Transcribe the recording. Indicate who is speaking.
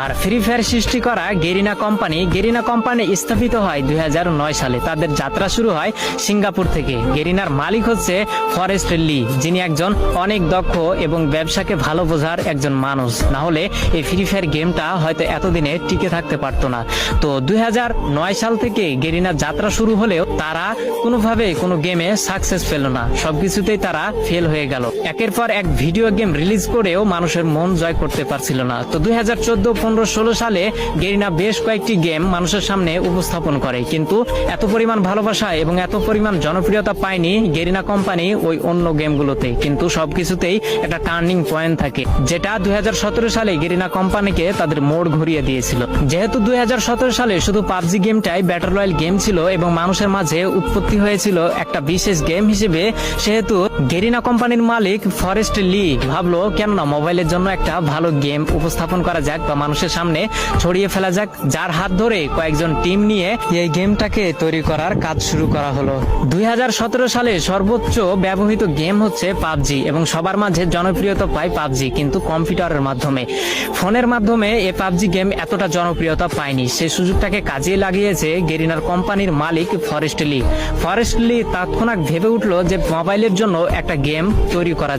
Speaker 1: আর free fire সৃষ্টি করা Garena company স্থাপিত হয় 2009 সালে। তাদের যাত্রা শুরু হয় সিঙ্গাপুর থেকে। গেরিনার মালিক হচ্ছে ফরেস্ট লি, যিনি একজন অনেক দক্ষ এবং ব্যবসাকে ভালো বোঝার একজন মানুষ। না হলে এই ফ্রি ফায়ার গেমটা হয়তো এতদিনে টিকে থাকতে পারতো না। তো 2009 সাল থেকে গেরিনার যাত্রা শুরু হলেও তারা কোনোভাবে কোনো গেমে সাকসেস পেল না, সবকিছুতেই তারা ফেল হয়ে গেল। একের পর এক ভিডিও গেম রিলিজ করেও মানুষের মন জয় করতে পারছিল না। তো 2014, 15, 16 সালে গেরিনা বেশ কয়েকটি গেম মানুষের সামনে উপস্থাপন করে, কিন্তু এত পরিমাণ ভালোবাসা এবং এত পরিমাণ জনপ্রিয়তা পায়নি গেরিনা কোম্পানি ওই অন্য গেমগুলোতে। কিন্তু সবকিছুতেই একটা টার্নিং পয়েন্ট থাকে, যেটা 2017 সালে গেরিনা কোম্পানিকে তাদের মোড় ঘুরিয়ে দিয়েছিল। যেহেতু 2017 সালে শুধু পাবজি গেমটাই ব্যাটল রয়্যাল গেম ছিল এবং মানুষের মাঝে উৎপত্তি হয়েছিল একটা বিশেষ গেম হিসেবে, সেহেতু গেরিনা কোম্পানির মালিক ফরেস্ট লি ভাবলো কেননা মোবাইলের জন্য একটা ভালো গেম উপস্থাপন করা যাক বা মানুষের সামনে ছড়িয়ে ফেলা যাক, যার হাত ধরে কয়েকজন টিম নিয়ে এই গেমটাকে তৈরি করার কাজ শুরু করা হলো। 2017 সালে সর্বোচ্চ ব্যবহৃত গেম হচ্ছে পাবজি এবং সবার মাঝে জনপ্রিয়তা পায় পাবজি, কিন্তু কম্পিউটারের মাধ্যমে। ফোনের মাধ্যমে এই পাবজি গেম এতটা জনপ্রিয়তা পায়নি। সেই সুযোগটাকে কাজে লাগিয়েছে গেরিনার কোম্পানির মালিক ফরেস্ট লি তৎক্ষণাৎ ভেবে উঠলো যে মোবাইলের জন্য একটা গেম তৈরি করা